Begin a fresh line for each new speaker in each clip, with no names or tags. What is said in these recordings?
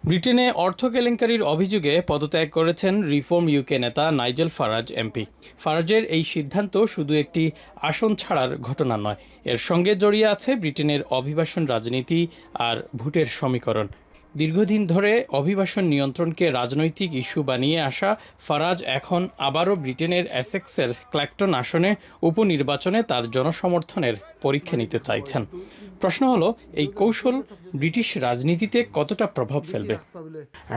ব্রিটেনে অর্থ কেলেঙ্কারির অভিযোগে পদত্যাগ করেছেন রিফর্ম ইউকে নেতা নাইজেল ফারাজ এমপি। ফারাজের এই সিদ্ধান্ত শুধু একটি আসন ছাড়ার ঘটনা নয়, এর সঙ্গে জড়িয়ে আছে ব্রিটেনের অভিবাসন রাজনীতি আর ভোটের সমীকরণ। দীর্ঘদিন ধরে অভিবাসন নিয়ন্ত্রণকে রাজনৈতিক ইস্যু বানিয়ে আসা ফারাজ এখন আবারও ব্রিটেনের এসেক্সের ক্ল্যাকটন আসনে উপনির্বাচনে তার জনসমর্থনের পরীক্ষা নিতে চাইছেন। প্রশ্ন হলো, এই কৌশল ব্রিটিশ রাজনীতিতে কতটা প্রভাব ফেলবে?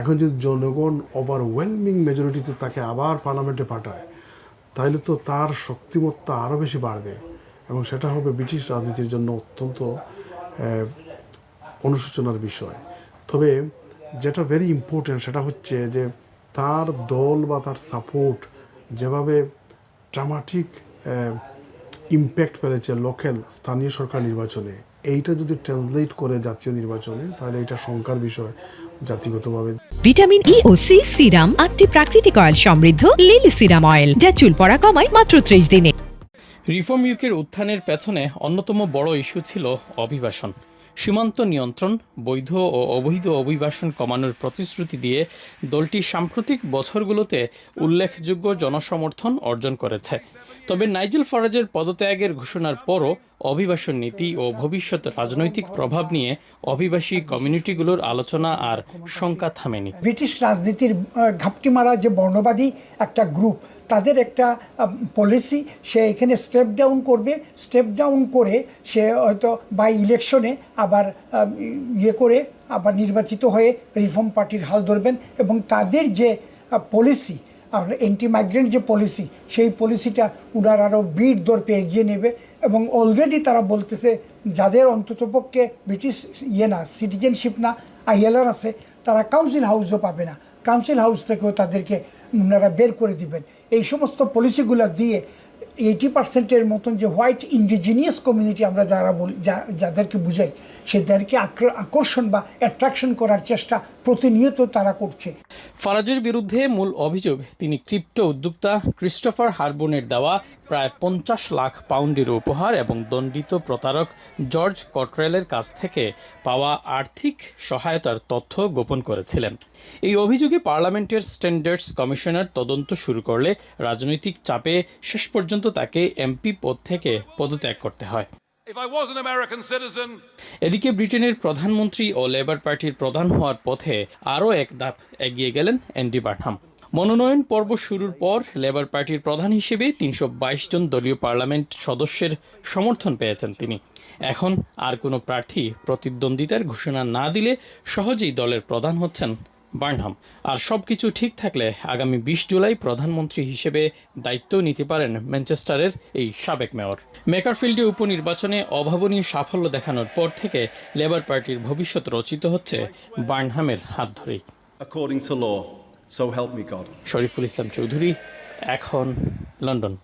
এখন যদি জনগণ ওভারওয়েলমিং মেজরিটিতে তাকে আবার পার্লামেন্টে পাঠায়, তাহলে তো তার শক্তিমত্তা আরও বেশি বাড়বে এবং সেটা হবে ব্রিটিশ রাজনীতির জন্য অত্যন্ত অনুশোচনার বিষয়। তবে যেটা ভেরি ইম্পর্টেন্ট সেটা হচ্ছে যে তার দল বা তার সাপোর্ট যেভাবে ড্রামাটিক ইম্প্যাক্ট ফেলেছে লোকাল স্থানীয় সরকার নির্বাচনে, এইটা যদি ট্রান্সলেট করে জাতীয় নির্বাচনে, তাহলে এটা শঙ্কার বিষয় জাতিগতভাবে।
ভিটামিন ই ও সি সিরাম 8টি প্রাকৃতিক অয়েল সমৃদ্ধ লিলি সিরাম অয়েল, যা চুল পড়া কমায় মাত্র 30 দিনে।
রিফর্ম ইউকের উত্থানের পেছনে অন্যতম বড় ইস্যু ছিল অভিবাসন। সীমান্ত নিয়ন্ত্রণ, বৈধ ও অবৈধ অভিবাসন কমানোর প্রতিশ্রুতি দিয়ে দলটি সাম্প্রতিক বছরগুলোতে উল্লেখযোগ্য জনসমর্থন অর্জন করেছে। তবে নাইজেল ফারাজের পদত্যাগের ঘোষণার পরও অভিবাসন নীতি ও ভবিষ্যৎ রাজনৈতিক প্রভাব নিয়ে অভিবাসী কমিউনিটিগুলোর আলোচনা আর শঙ্কা থামেনি।
ব্রিটিশ রাজনীতির ঘাপটি মারা যে বর্ণবাদী একটা গ্রুপ, তাদের একটা পলিসি, সে এখানে স্টেপ ডাউন করবে, স্টেপ ডাউন করে সে হয়তো বাই ইলেকশনে আবার করে আবার নির্বাচিত হয়ে রিফর্ম পার্টির হাল ধরবেন এবং তাদের যে পলিসি, অ্যান্টি মাইগ্রেন্ট যে পলিসি, সেই পলিসিটা উনার আরও বিট দর্পে এগিয়ে নেবে। এবং অলরেডি তারা বলতেছে যাদের অন্ততপক্ষে ব্রিটিশ সিটিজেনশিপ না ILR আছে, তারা কাউন্সিল হাউসও পাবে না, কাউন্সিল হাউস থেকেও তাদেরকে ওনারা বের করে দিবেন। এই সমস্ত পলিসিগুলো দিয়ে 80% মতন যে হোয়াইট ইন্ডিজিনিয়াস কমিউনিটি আমরা যারা বলি, যাদেরকে বুঝাই, সেদেরকে আকর্ষণ বা অ্যাট্রাকশন করার চেষ্টা প্রতিনিয়ত তারা করছে।
ফারাজের বিরুদ্ধে মূল অভিযোগ, তিনি ক্রিপ্টো উদ্যোক্তা ক্রিস্টোফার হারবোনের দেওয়া প্রায় 50 লাখ পাউন্ডের উপহার এবং দণ্ডিত প্রতারক জর্জ কটরেলের কাছ থেকে পাওয়া আর্থিক সহায়তার তথ্য গোপন করেছিলেন। এই অভিযোগে পার্লামেন্টের স্ট্যান্ডার্ডস কমিশনার তদন্ত শুরু করলে রাজনৈতিক চাপে শেষ পর্যন্ত তাকে এমপি পদ থেকে পদত্যাগ করতে হয়। এদিকে ব্রিটেনের প্রধানমন্ত্রী ও লেবার পার্টির প্রধান হওয়ার পথে আরও এক ধাপ এগিয়ে গেলেন অ্যান্ডি বার্নহাম। মনোনয়ন পর্ব শুরুর পর লেবার পার্টির প্রধান হিসেবে 322 জন দলীয় পার্লামেন্ট সদস্যের সমর্থন পেয়েছেন তিনি। এখন আর কোনো প্রার্থী প্রতিদ্বন্দ্বিতার ঘোষণা না দিলে সহজেই দলের প্রধান হচ্ছেন বার্নহাম। আর সবকিছু ঠিক থাকলে আগামী 20 জুলাই প্রধানমন্ত্রী হিসেবে দায়িত্ব নিতে পারেন ম্যানচেস্টারের এই সাবেক মেয়র। মেকারফিল্ডে উপনির্বাচনে অভাবনীয় সাফল্য দেখানোর পর থেকে লেবার পার্টির ভবিষ্যৎ রচিত হচ্ছে বার্নহামের হাত ধরেই।
According to law, so help me God.
Shariful Islam Chowdhury, এখন লন্ডন।